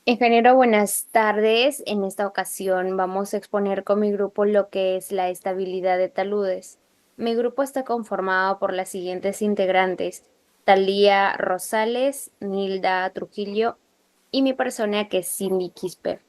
Ingeniero, buenas tardes. En esta ocasión vamos a exponer con mi grupo lo que es la estabilidad de taludes. Mi grupo está conformado por las siguientes integrantes: Talía Rosales, Nilda Trujillo y mi persona que es Cindy Quispe.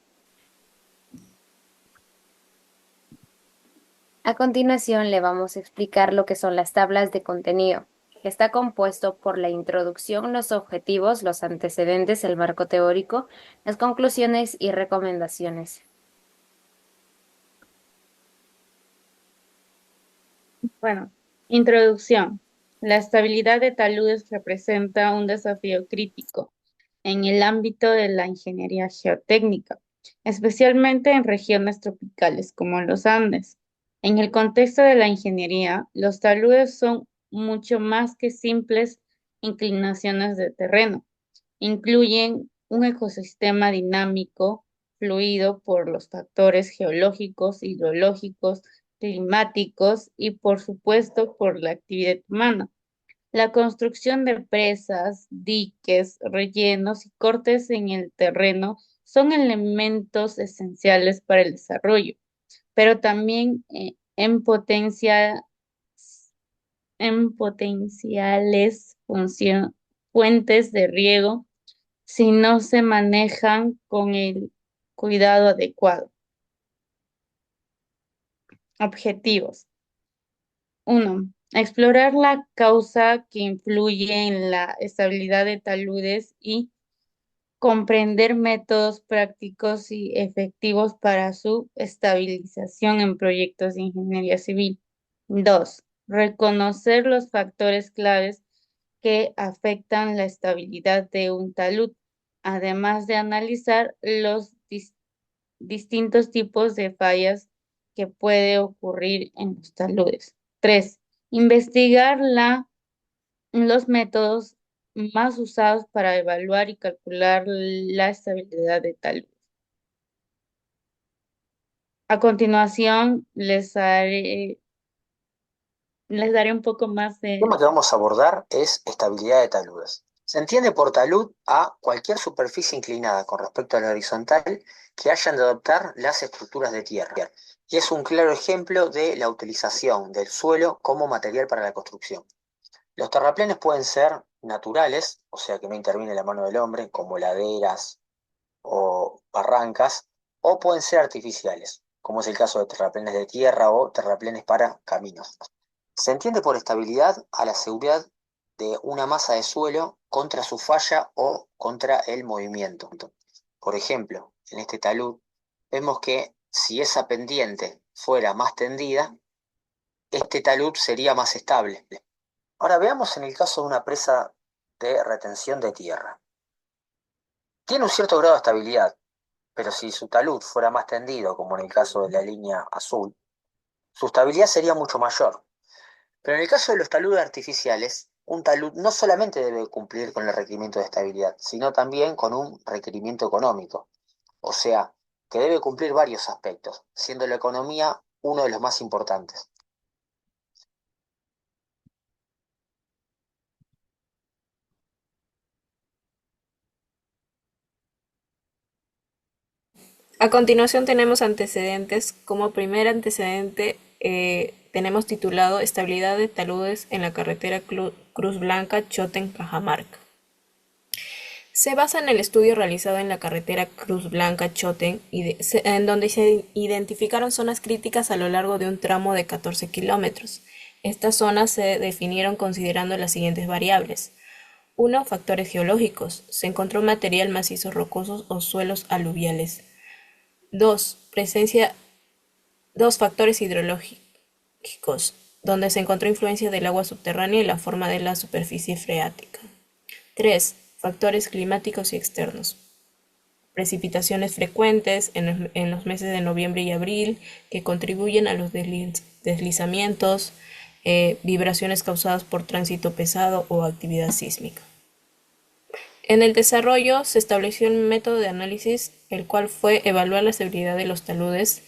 A continuación le vamos a explicar lo que son las tablas de contenido, que está compuesto por la introducción, los objetivos, los antecedentes, el marco teórico, las conclusiones y recomendaciones. Bueno, introducción. La estabilidad de taludes representa un desafío crítico en el ámbito de la ingeniería geotécnica, especialmente en regiones tropicales como los Andes. En el contexto de la ingeniería, los taludes son mucho más que simples inclinaciones de terreno. Incluyen un ecosistema dinámico, fluido por los factores geológicos, hidrológicos, climáticos y, por supuesto, por la actividad humana. La construcción de presas, diques, rellenos y cortes en el terreno son elementos esenciales para el desarrollo, pero también en potenciales fuentes de riego si no se manejan con el cuidado adecuado. Objetivos. Uno, explorar la causa que influye en la estabilidad de taludes y comprender métodos prácticos y efectivos para su estabilización en proyectos de ingeniería civil. Dos, reconocer los factores claves que afectan la estabilidad de un talud, además de analizar los distintos tipos de fallas que puede ocurrir en los taludes. Tres, investigar los métodos más usados para evaluar y calcular la estabilidad de taludes. A continuación, les daré un poco más El de... tema que vamos a abordar es estabilidad de taludes. Se entiende por talud a cualquier superficie inclinada con respecto a la horizontal que hayan de adoptar las estructuras de tierra. Y es un claro ejemplo de la utilización del suelo como material para la construcción. Los terraplenes pueden ser naturales, o sea que no interviene la mano del hombre, como laderas o barrancas, o pueden ser artificiales, como es el caso de terraplenes de tierra o terraplenes para caminos. Se entiende por estabilidad a la seguridad de una masa de suelo contra su falla o contra el movimiento. Por ejemplo, en este talud vemos que si esa pendiente fuera más tendida, este talud sería más estable. Ahora veamos en el caso de una presa de retención de tierra. Tiene un cierto grado de estabilidad, pero si su talud fuera más tendido, como en el caso de la línea azul, su estabilidad sería mucho mayor. Pero en el caso de los taludes artificiales, un talud no solamente debe cumplir con el requerimiento de estabilidad, sino también con un requerimiento económico. O sea, que debe cumplir varios aspectos, siendo la economía uno de los más importantes. A continuación tenemos antecedentes. Como primer antecedente tenemos titulado Estabilidad de taludes en la carretera Cruz Blanca-Choten-Cajamarca. Se basa en el estudio realizado en la carretera Cruz Blanca-Choten, en donde se identificaron zonas críticas a lo largo de un tramo de 14 kilómetros. Estas zonas se definieron considerando las siguientes variables. Uno, factores geológicos. Se encontró material macizo rocosos o suelos aluviales. 2, dos factores hidrológicos, donde se encontró influencia del agua subterránea y la forma de la superficie freática. 3, factores climáticos y externos. Precipitaciones frecuentes en los meses de noviembre y abril que contribuyen a los deslizamientos, vibraciones causadas por tránsito pesado o actividad sísmica. En el desarrollo se estableció un método de análisis, el cual fue evaluar la estabilidad de los taludes,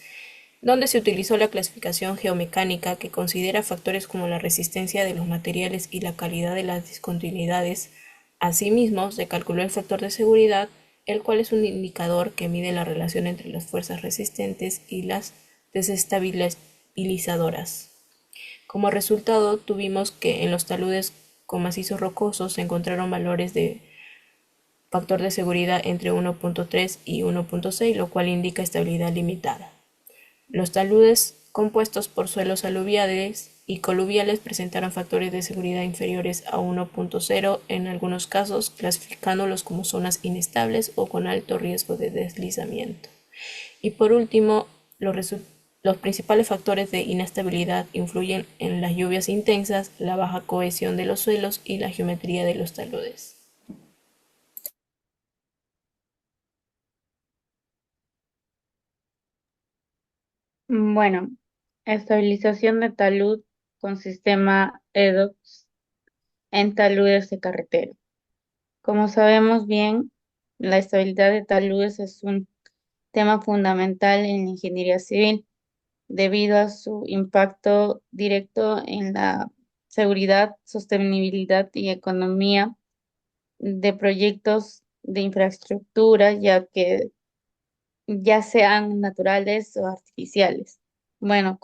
donde se utilizó la clasificación geomecánica que considera factores como la resistencia de los materiales y la calidad de las discontinuidades. Asimismo, se calculó el factor de seguridad el cual es un indicador que mide la relación entre las fuerzas resistentes y las desestabilizadoras. Como resultado, tuvimos que en los taludes con macizos rocosos se encontraron valores de factor de seguridad entre 1.3 y 1.6, lo cual indica estabilidad limitada. Los taludes compuestos por suelos aluviales y coluviales presentaron factores de seguridad inferiores a 1.0 en algunos casos, clasificándolos como zonas inestables o con alto riesgo de deslizamiento. Y por último, los principales factores de inestabilidad influyen en las lluvias intensas, la baja cohesión de los suelos y la geometría de los taludes. Bueno, estabilización de talud con sistema EDOX en taludes de carretera. Como sabemos bien, la estabilidad de taludes es un tema fundamental en la ingeniería civil debido a su impacto directo en la seguridad, sostenibilidad y economía de proyectos de infraestructura, ya sean naturales o artificiales. Bueno,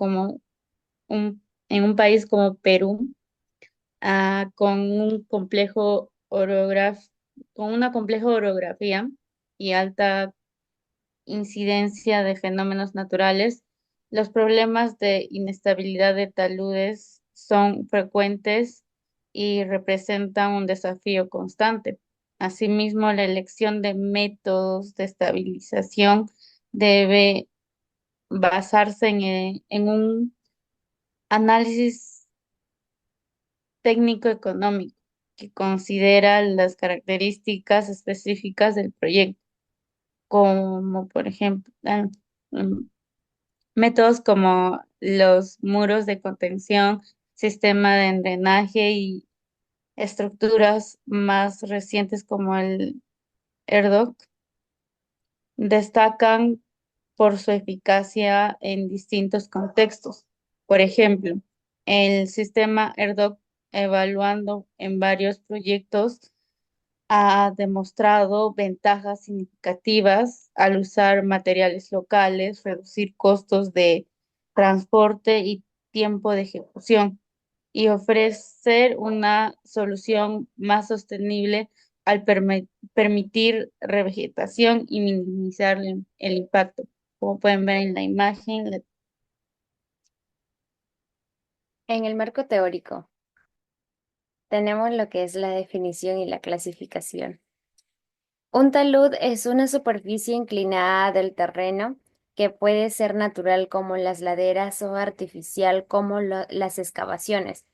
en un país como Perú, con con una compleja orografía y alta incidencia de fenómenos naturales, los problemas de inestabilidad de taludes son frecuentes y representan un desafío constante. Asimismo, la elección de métodos de estabilización debe basarse en un análisis técnico-económico que considera las características específicas del proyecto, como por ejemplo, mm, métodos como los muros de contención, sistema de drenaje y estructuras más recientes como el ERDOC destacan por su eficacia en distintos contextos. Por ejemplo, el sistema ERDOC, evaluando en varios proyectos, ha demostrado ventajas significativas al usar materiales locales, reducir costos de transporte y tiempo de ejecución, y ofrecer una solución más sostenible al permitir revegetación y minimizar el impacto. Como pueden ver en la imagen, En el marco teórico, tenemos lo que es la definición y la clasificación. Un talud es una superficie inclinada del terreno que puede ser natural como las laderas o artificial como las excavaciones.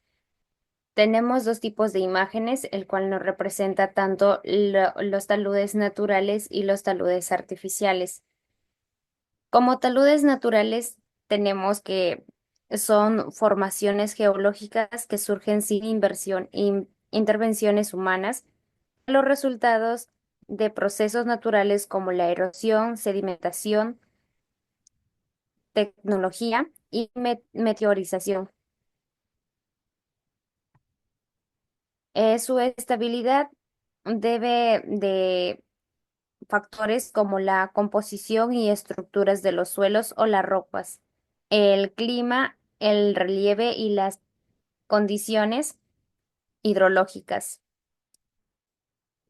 Tenemos dos tipos de imágenes, el cual nos representa tanto los taludes naturales y los taludes artificiales. Como taludes naturales, tenemos que son formaciones geológicas que surgen sin intervenciones humanas, los resultados de procesos naturales como la erosión, sedimentación, tecnología y meteorización. Su estabilidad debe de factores como la composición y estructuras de los suelos o las rocas, el clima, el relieve y las condiciones hidrológicas.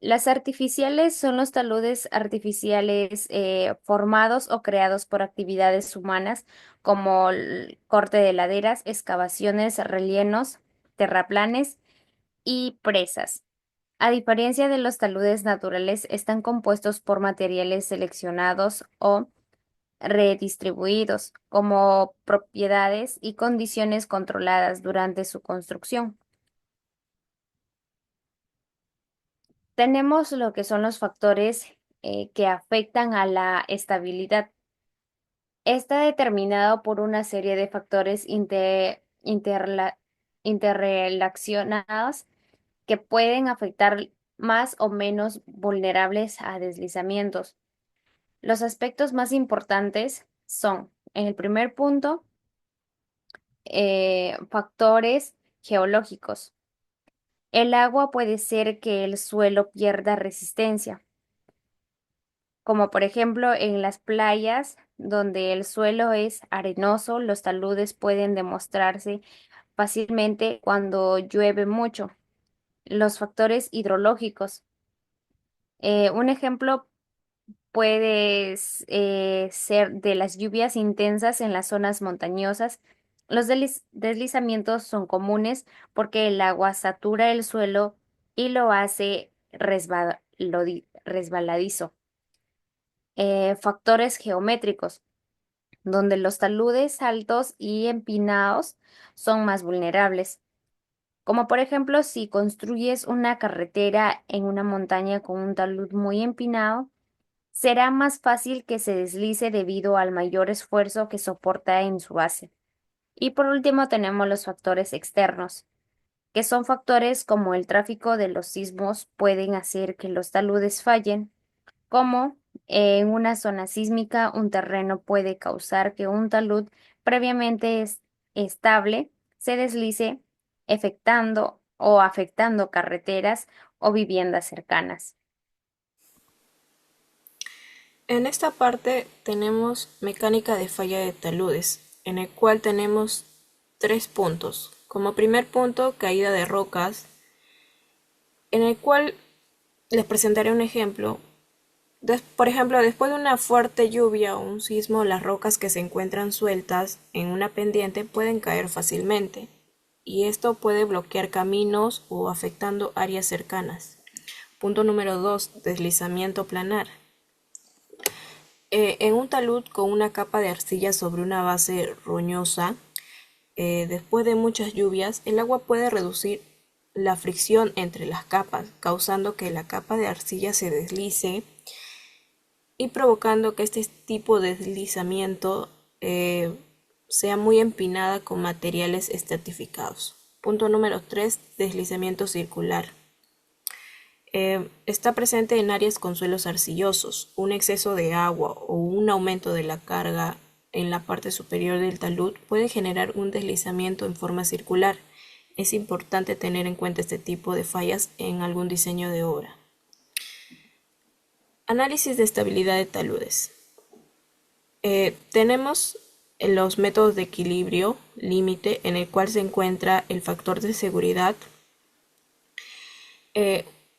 Las artificiales son los taludes artificiales formados o creados por actividades humanas como el corte de laderas, excavaciones, rellenos, terraplanes y presas. A diferencia de los taludes naturales, están compuestos por materiales seleccionados o redistribuidos como propiedades y condiciones controladas durante su construcción. Tenemos lo que son los factores que afectan a la estabilidad. Está determinado por una serie de factores interrelacionados que pueden afectar más o menos vulnerables a deslizamientos. Los aspectos más importantes son, en el primer punto, factores geológicos. El agua puede ser que el suelo pierda resistencia. como por ejemplo en las playas donde el suelo es arenoso, los taludes pueden demostrarse fácilmente cuando llueve mucho. Los factores hidrológicos. Un ejemplo puede ser de las lluvias intensas en las zonas montañosas. Los deslizamientos son comunes porque el agua satura el suelo y lo hace resbaladizo. Factores geométricos, donde los taludes altos y empinados son más vulnerables. Como por ejemplo, si construyes una carretera en una montaña con un talud muy empinado, será más fácil que se deslice debido al mayor esfuerzo que soporta en su base. Y por último tenemos los factores externos, que son factores como el tráfico de los sismos pueden hacer que los taludes fallen, como en una zona sísmica un terreno puede causar que un talud previamente estable se deslice, afectando carreteras o viviendas cercanas. En esta parte tenemos mecánica de falla de taludes, en el cual tenemos 3 puntos. Como primer punto, caída de rocas, en el cual les presentaré un ejemplo. Por ejemplo, después de una fuerte lluvia o un sismo, las rocas que se encuentran sueltas en una pendiente pueden caer fácilmente, y esto puede bloquear caminos o afectando áreas cercanas. Punto número 2, deslizamiento planar. En un talud con una capa de arcilla sobre una base roñosa, después de muchas lluvias, el agua puede reducir la fricción entre las capas, causando que la capa de arcilla se deslice y provocando que este tipo de deslizamiento sea muy empinada con materiales estratificados. Punto número 3, deslizamiento circular. Está presente en áreas con suelos arcillosos. Un exceso de agua o un aumento de la carga en la parte superior del talud puede generar un deslizamiento en forma circular. Es importante tener en cuenta este tipo de fallas en algún diseño de obra. Análisis de estabilidad de taludes. Tenemos los métodos de equilibrio límite, en el cual se encuentra el factor de seguridad.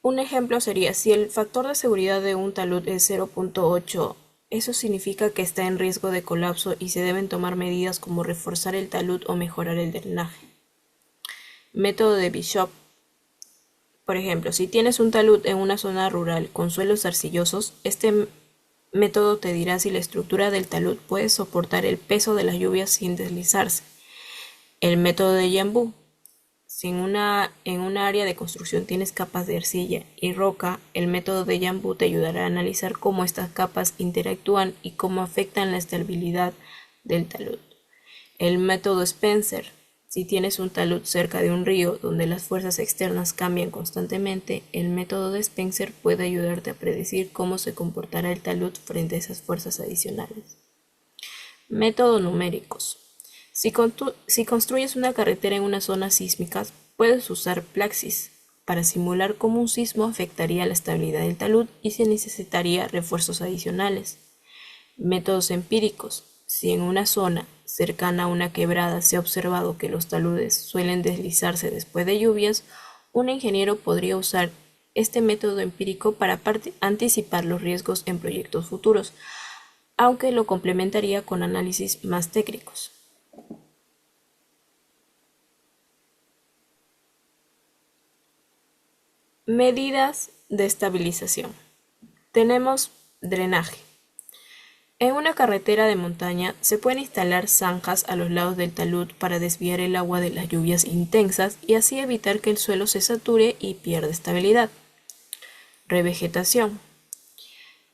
Un ejemplo sería, si el factor de seguridad de un talud es 0.8, eso significa que está en riesgo de colapso y se deben tomar medidas como reforzar el talud o mejorar el drenaje. Método de Bishop. Por ejemplo, si tienes un talud en una zona rural con suelos arcillosos, este método te dirá si la estructura del talud puede soportar el peso de las lluvias sin deslizarse. El método de Yambú. Si en una área de construcción tienes capas de arcilla y roca, el método de Yambú te ayudará a analizar cómo estas capas interactúan y cómo afectan la estabilidad del talud. El método Spencer. Si tienes un talud cerca de un río donde las fuerzas externas cambian constantemente, el método de Spencer puede ayudarte a predecir cómo se comportará el talud frente a esas fuerzas adicionales. Método numéricos. Si construyes una carretera en una zona sísmica, puedes usar Plaxis para simular cómo un sismo afectaría la estabilidad del talud y se necesitaría refuerzos adicionales. Métodos empíricos. Si en una zona cercana a una quebrada se ha observado que los taludes suelen deslizarse después de lluvias, un ingeniero podría usar este método empírico para anticipar los riesgos en proyectos futuros, aunque lo complementaría con análisis más técnicos. Medidas de estabilización. Tenemos drenaje. En una carretera de montaña se pueden instalar zanjas a los lados del talud para desviar el agua de las lluvias intensas y así evitar que el suelo se sature y pierda estabilidad. Revegetación.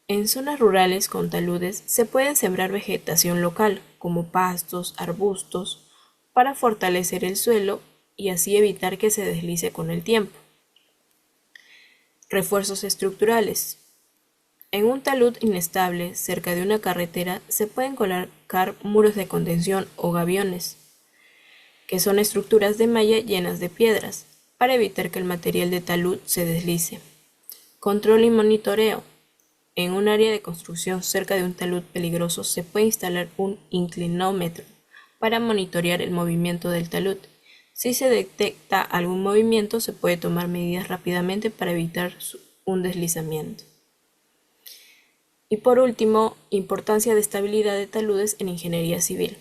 En zonas rurales con taludes se pueden sembrar vegetación local, como pastos, arbustos, para fortalecer el suelo y así evitar que se deslice con el tiempo. Refuerzos estructurales. En un talud inestable cerca de una carretera se pueden colocar muros de contención o gaviones, que son estructuras de malla llenas de piedras, para evitar que el material de talud se deslice. Control y monitoreo. En un área de construcción cerca de un talud peligroso se puede instalar un inclinómetro para monitorear el movimiento del talud. Si se detecta algún movimiento, se puede tomar medidas rápidamente para evitar un deslizamiento. Y por último, importancia de estabilidad de taludes en ingeniería civil.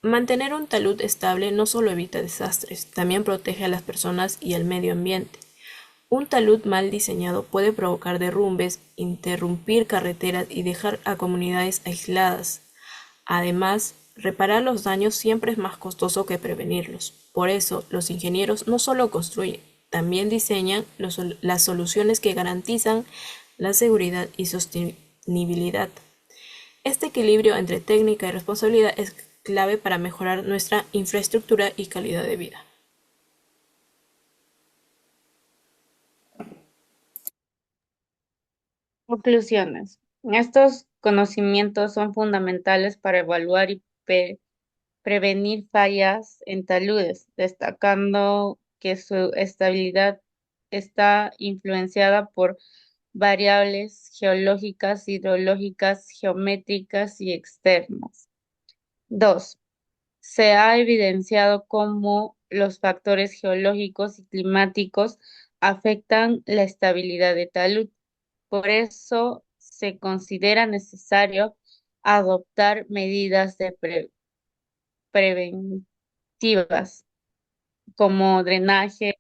Mantener un talud estable no solo evita desastres, también protege a las personas y al medio ambiente. Un talud mal diseñado puede provocar derrumbes, interrumpir carreteras y dejar a comunidades aisladas. Además, reparar los daños siempre es más costoso que prevenirlos. Por eso, los ingenieros no solo construyen, también diseñan las soluciones que garantizan la seguridad y sostenibilidad. Este equilibrio entre técnica y responsabilidad es clave para mejorar nuestra infraestructura y calidad de vida. Conclusiones. Estos conocimientos son fundamentales para evaluar y prevenir fallas en taludes, destacando que su estabilidad está influenciada por variables geológicas, hidrológicas, geométricas y externas. 2. Se ha evidenciado cómo los factores geológicos y climáticos afectan la estabilidad de talud. Por eso se considera necesario adoptar medidas de preventivas como drenaje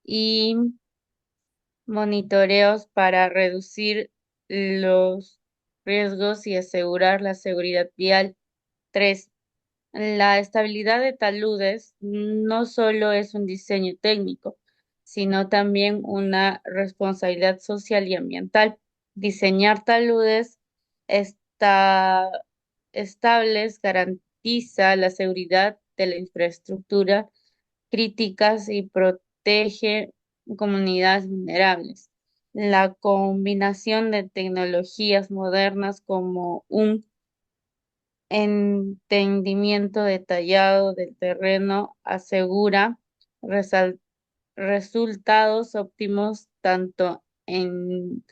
y monitoreos para reducir los riesgos y asegurar la seguridad vial. 3. La estabilidad de taludes no solo es un diseño técnico, sino también una responsabilidad social y ambiental. Diseñar taludes esta- estables garantiza la seguridad de la infraestructura críticas y protege comunidades vulnerables. La combinación de tecnologías modernas como un entendimiento detallado del terreno asegura resal- resultados óptimos tanto en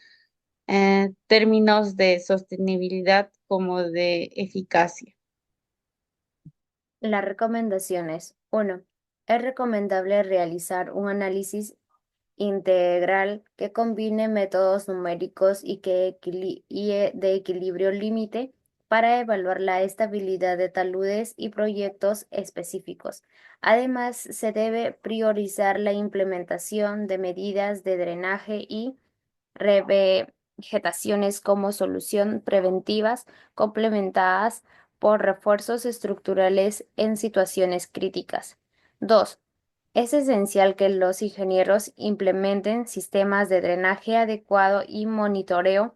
términos de sostenibilidad como de eficacia. Las recomendaciones. 1. Es recomendable realizar un análisis integral que combine métodos numéricos de equilibrio límite para evaluar la estabilidad de taludes y proyectos específicos. Además, se debe priorizar la implementación de medidas de drenaje y revegetaciones como solución preventivas complementadas por refuerzos estructurales en situaciones críticas. 2. Es esencial que los ingenieros implementen sistemas de drenaje adecuado y monitoreo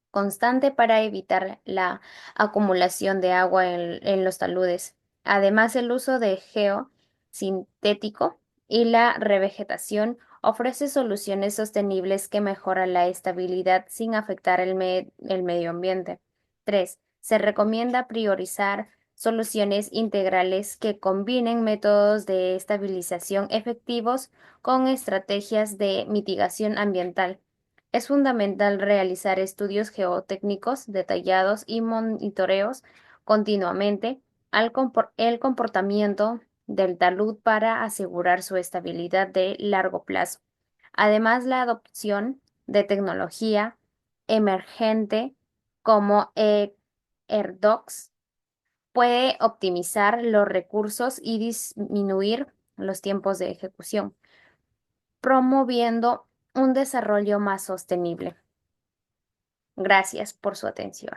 constante para evitar la acumulación de agua en los taludes. Además, el uso de geosintético y la revegetación ofrece soluciones sostenibles que mejoran la estabilidad sin afectar el medio ambiente. 3. Se recomienda priorizar soluciones integrales que combinen métodos de estabilización efectivos con estrategias de mitigación ambiental. Es fundamental realizar estudios geotécnicos detallados y monitoreos continuamente el comportamiento del talud para asegurar su estabilidad de largo plazo. Además, la adopción de tecnología emergente como ERDOX puede optimizar los recursos y disminuir los tiempos de ejecución, promoviendo un desarrollo más sostenible. Gracias por su atención.